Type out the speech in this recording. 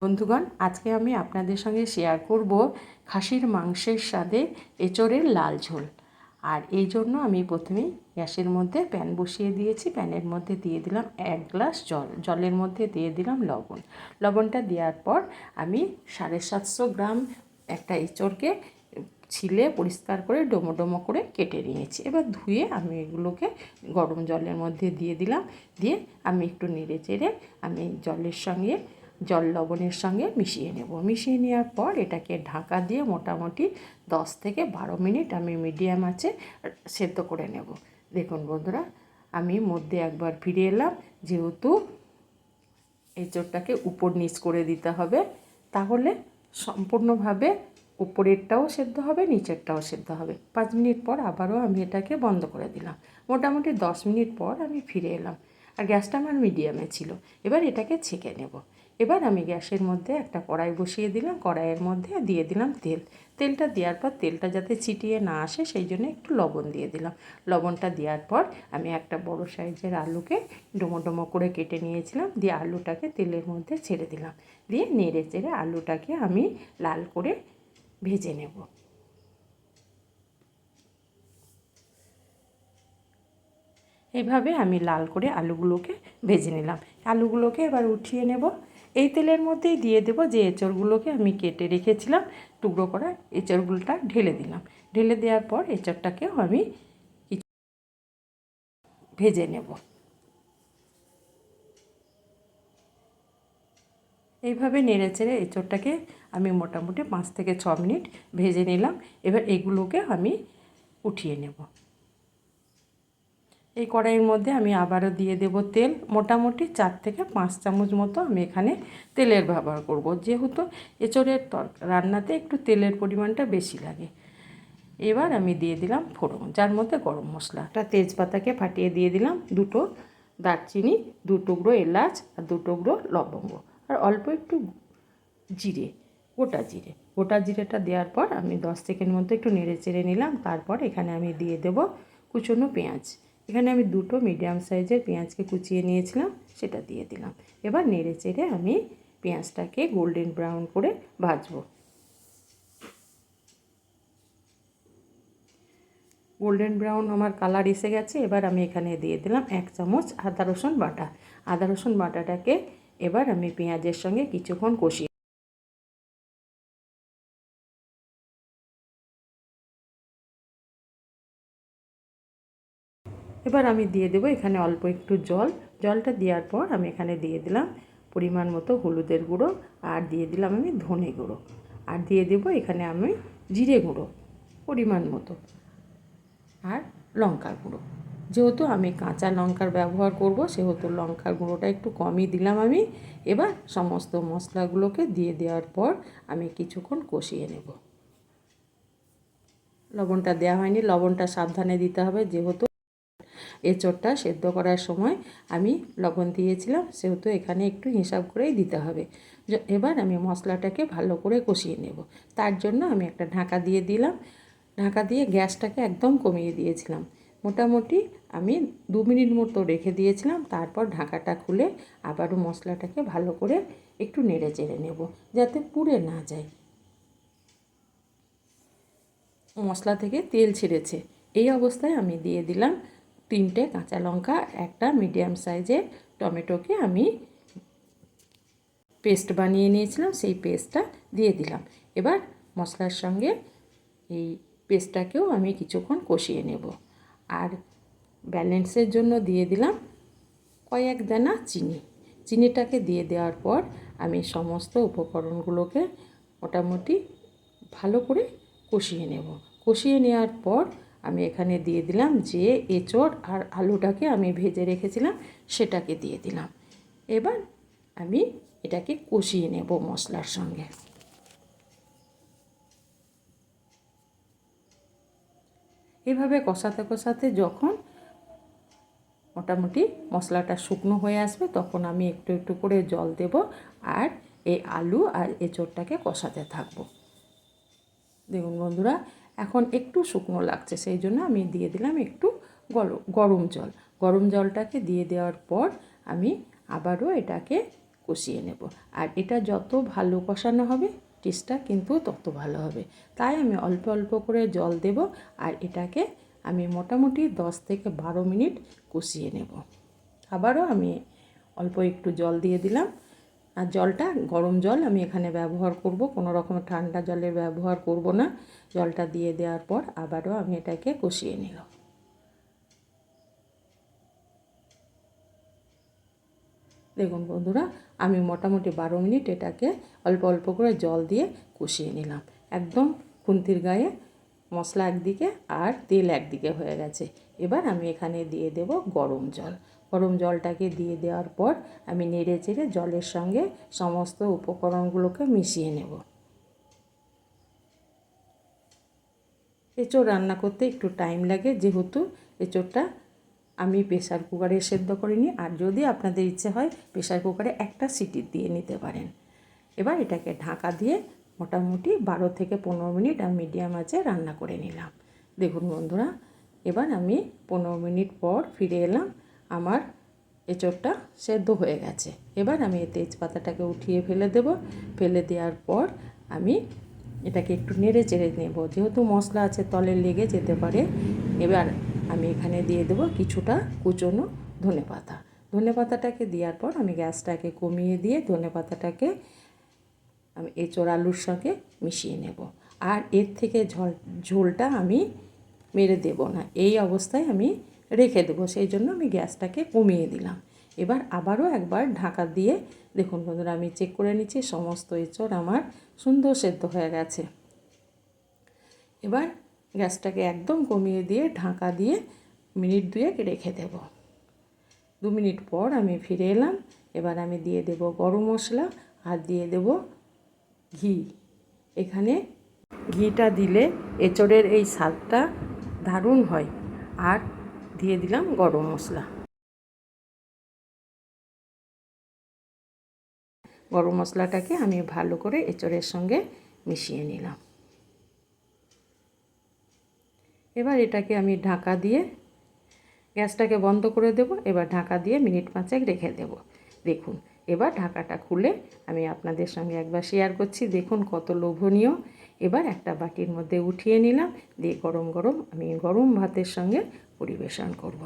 বন্ধুগণ, আজকে আমি আপনাদের সঙ্গে শেয়ার করব খাসির মাংসের স্বাদে এঁচোড়ের লাল ঝোল। আর এই জন্য আমি প্রথমেই গ্যাসের মধ্যে প্যান বসিয়ে দিয়েছি। প্যানের মধ্যে দিয়ে দিলাম 1 গ্লাস জল। জলের মধ্যে দিয়ে দিলাম লবণ। লবণটা দেওয়ার পর আমি 750 গ্রাম একটা এঁচোড়কে ছিলে পরিষ্কার করে ডোমো ডোমো করে কেটে নিয়েছি। এবার ধুয়ে আমি এগুলোকে গরম জলের মধ্যে দিয়ে দিলাম। দিয়ে আমি একটু নেড়ে চেড়ে আমি জলের সঙ্গে লবণের সঙ্গে মিশিয়ে নেব। মিশিয়ে নেওয়ার পর এটাকে ঢাকা দিয়ে মোটামুটি 10 থেকে 12 মিনিট আমি মিডিয়াম আঁচে সেদ্ধ করে নেব। দেখুন বন্ধুরা, আমি মধ্যে একবার ফিরে এলাম, যেহেতু এঁচোড়টাকে উপর নিচ করে দিতে হবে, তাহলে সম্পূর্ণভাবে উপরেরটাও সেদ্ধ হবে, নিচেরটাও সেদ্ধ হবে। 5 মিনিট পর আবারও আমি এটাকে বন্ধ করে দিলাম। মোটামুটি 10 মিনিট পর আমি ফিরে এলাম, আর গ্যাসটা আমার মিডিয়ামে ছিল। এবার এটাকে ছেঁকে নেব। এবার আমি গ্যাসের মধ্যে একটা কড়াই বসিয়ে দিলাম। কড়াইয়ের মধ্যে দিয়ে দিলাম তেল। তেলটা দেওয়ার পর তেলটা যাতে ছিটিয়ে না আসে সেই জন্য একটু লবণ দিয়ে দিলাম। লবণটা দেওয়ার পর আমি একটা বড় সাইজের আলুকে ডোমো ডোমো করে কেটে নিয়েছিলাম, দিয়ে আলুটাকে তেলের মধ্যে ছেড়ে দিলাম। দিয়ে নেড়ে চেড়ে আলুটাকে আমি লাল করে ভেজে নেব। এইভাবে আমি লাল করে আলুগুলোকে ভেজে নিলাম। আলুগুলোকে এবার উঠিয়ে নেব। এই তেলের মধ্যেই দিয়ে দেব যে এঁচোড়গুলোকে আমি কেটে রেখেছিলাম, টুকরো করা এঁচোড়গুলোটা ঢেলে দিলাম। ঢেলে দেওয়ার পর এঁচোড়টাকেও আমি ভেজে নেব। এইভাবে নেড়ে চেড়ে এঁচোড়টাকে আমি মোটামুটি 5 থেকে 6 মিনিট ভেজে নিলাম। এবার এগুলোকে আমি উঠিয়ে নেব। এই কড়াইয়ের মধ্যে আমি আবারও দিয়ে দেব তেল। মোটামুটি 4 থেকে 5 চামচ মতো আমি এখানে তেলের ব্যবহার করব, যেহেতু এঁচোড়ের রান্নাতে একটু তেলের পরিমাণটা বেশি লাগে। এবার আমি দিয়ে দিলাম ফোড়ন, যার মধ্যে গরম মশলা, একটা তেজপাতাকে ফাটিয়ে দিয়ে দিলাম, 2টো দারচিনি, 2 টুকরো এলাচ আর 2 টুকরো লবঙ্গ, আর অল্প একটু জিরে, গোটা জিরেটা দেওয়ার পর আমি 10 সেকেন্ড মধ্যে একটু নেড়ে চেড়ে নিলাম। তারপর এখানে আমি দিয়ে দেব কুচনো পেঁয়াজ। এখানে আমি 2টো মিডিয়াম সাইজের পেঁয়াজকে কুচিয়ে নিয়েছিলাম, সেটা দিয়ে দিলাম। এবার নেড়ে চেড়ে আমি পেঁয়াজটাকে গোল্ডেন ব্রাউন করে ভাজবো। গোল্ডেন ব্রাউন আমার কালার এসে গেছে। এবার আমি এখানে দিয়ে দিলাম 1 চামচ আদা রসুন বাটা। আদা রসুন বাটাটাকে এবার আমি পেঁয়াজের সঙ্গে কিছুক্ষণ কষিয়ে, এবার আমি দিয়ে দেবো এখানে অল্প একটু জল। জলটা দেওয়ার পর আমি এখানে দিয়ে দিলাম পরিমাণ মতো হলুদের গুঁড়ো, আর দিয়ে দিলাম আমি ধনে গুঁড়ো, আর দিয়ে দেবো এখানে আমি জিরে গুঁড়ো পরিমাণ মতো, আর লঙ্কার গুঁড়ো। যেহেতু আমি কাঁচা লঙ্কার ব্যবহার করব, সেহেতু লঙ্কার গুঁড়োটা একটু কমই দিলাম আমি। এবার সমস্ত মশলাগুলোকে দিয়ে দেওয়ার পর আমি কিছুক্ষণ কষিয়ে নেব। লবণটা দেওয়া হয়নি, লবণটা সাবধানে দিতে হবে, যেহেতু এঁচোড়টা সেদ্ধ করার সময় আমি লবণ দিয়েছিলাম, সেহেতু এখানে একটু হিসাব করেই দিতে হবে। এবার আমি মশলাটাকে ভালো করে কষিয়ে নেব। তার জন্য আমি একটা ঢাকা দিয়ে দিলাম। ঢাকা দিয়ে গ্যাসটাকে একদম কমিয়ে দিয়েছিলাম। মোটামুটি আমি 2 মিনিট মতো রেখে দিয়েছিলাম। তারপর ঢাকাটা খুলে আবারও মশলাটাকে ভালো করে একটু নেড়ে চেড়ে নেব, যাতে পুড়ে না যায়। মশলা থেকে তেল ছেড়েছে, এই অবস্থায় আমি দিয়ে দিলাম 3টে কাঁচা লঙ্কা, একটা মিডিয়াম সাইজের টমেটোকে আমি পেস্ট বানিয়ে নিয়েছিলাম, সেই পেস্টটা দিয়ে দিলাম। এবার মশলার সঙ্গে এই পেস্টটাকেও আমি কিছুক্ষণ কষিয়ে নেব। আর ব্যালেন্সের জন্য দিয়ে দিলাম কয়েক দানা চিনি। চিনিটাকে দিয়ে দেওয়ার পর আমি সমস্ত উপকরণগুলোকে মোটামুটি ভালো করে কষিয়ে নেব। কষিয়ে নেওয়ার পর আমি এখানে দিয়ে দিলাম যে এঁচোড় আর আলুটাকে আমি ভেজে রেখেছিলাম, সেটাকে দিয়ে দিলাম। এবার আমি এটাকে কষিয়ে নেব মশলার সঙ্গে। এভাবে কষাতে কষাতে যখন মোটামুটি মশলাটা শুকনো হয়ে আসবে, তখন আমি একটু একটু করে জল দেব, আর এই আলু আর এঁচোড়টাকে কষাতে থাকবো। দেখুন বন্ধুরা, এখন একটু শুকনো লাগছে, সেই জন্য আমি দিয়ে দিলাম একটু গরম জল। গরম জলটাকে দিয়ে দেওয়ার পর আমি আবারও এটাকে কষিয়ে নেব। আর এটা যত ভালো কষানো হবে টেস্টটা কিন্তু তত ভালো হবে। তাই আমি অল্প অল্প করে জল দেব আর এটাকে আমি মোটামুটি 10 থেকে 12 মিনিট কষিয়ে নেব। আবারও আমি অল্প একটু জল দিয়ে দিলাম। আর জলটা গরম জল আমি এখানে ব্যবহার করব, কোনো রকম ঠান্ডা জলের ব্যবহার করব না। জলটা দিয়ে দেওয়ার পর আবারও আমি এটাকে কষিয়ে নিলাম। দেখুন বন্ধুরা, আমি মোটামুটি 12 মিনিট এটাকে অল্প অল্প করে জল দিয়ে কষিয়ে নিলাম। একদম খুন্তির গায়ে মশলা একদিকে আর তেল একদিকে হয়ে গেছে। এবার আমি এখানে দিয়ে দেব গরম জল। গরম জলটাকে দিয়ে দেওয়ার পর আমি নেড়ে চেড়ে জলের সঙ্গে সমস্ত উপকরণগুলোকে মিশিয়ে নেব। এঁচোড় রান্না করতে একটু টাইম লাগে, যেহেতু এঁচোড়টা আমি প্রেসার কুকারে সেদ্ধ করিনি। আর যদি আপনাদের ইচ্ছে হয় প্রেসার কুকারে একটা সিটি দিয়ে নিতে পারেন। এবার এটাকে ঢাকা দিয়ে মোটামুটি 12 থেকে 15 মিনিট আমি মিডিয়াম আঁচে রান্না করে নিলাম। দেখুন বন্ধুরা, এবার আমি 15 মিনিট পর ফিরে এলাম। আমার এঁচোড়টা সেদ্ধ হয়ে গেছে। এবার আমি এই তেজপাতাটাকে উঠিয়ে ফেলে দেব। ফেলে দেওয়ার পর আমি এটাকে একটু নেড়ে চেড়ে নেব, যেহেতু মশলা আছে তলে লেগে যেতে পারে। এবার আমি এখানে দিয়ে দেব কিছুটা কুচনো ধনেপাতা। ধনেপাতাটাকে দেওয়ার পর আমি গ্যাসটাকে কমিয়ে দিয়ে ধনেপাতাটাকে আমি এঁচোড় আলুর সঙ্গে মিশিয়ে নেব। আর এর থেকে ঝোলটা আমি মেরে দেব না, এই অবস্থায় আমি রেখে দেবো, সেই জন্য আমি গ্যাসটাকে কমিয়ে দিলাম। এবার আবারও একবার ঢাকা দিয়ে দেখুন বন্ধুরা, আমি চেক করে নিচ্ছি সমস্ত এঁচোড় আমার সুন্দর সেদ্ধ হয়ে গেছে। এবার গ্যাসটাকে একদম কমিয়ে দিয়ে ঢাকা দিয়ে মিনিট 2 রেখে দেব। 2 মিনিট পর আমি ফিরে এলাম। এবার আমি দিয়ে দেব গরম মশলা আর দিয়ে দেব ঘি। এখানে ঘিটা দিলে এঁচোড়ের এই স্বাদটা দারুণ হয়। আর দিয়ে দিলাম গরম মশলা। গরম মশলাটাকে আমি ভালো করে এঁচোড়ের সঙ্গে মিশিয়ে নিলাম। এবার এটাকে আমি ঢাকা দিয়ে গ্যাসটাকে বন্ধ করে দেব। এবার ঢাকা দিয়ে মিনিট 5 রেখে দেব। দেখুন, এবার ঢাকাটা খুলে আমি আপনাদের সঙ্গে একবার শেয়ার করছি। দেখুন কত লোভনীয়। এবার একটা বাটির মধ্যে উঠিয়ে নিলাম, দিয়ে গরম গরম আমি গরম ভাতের সঙ্গে পরিবেশন করব।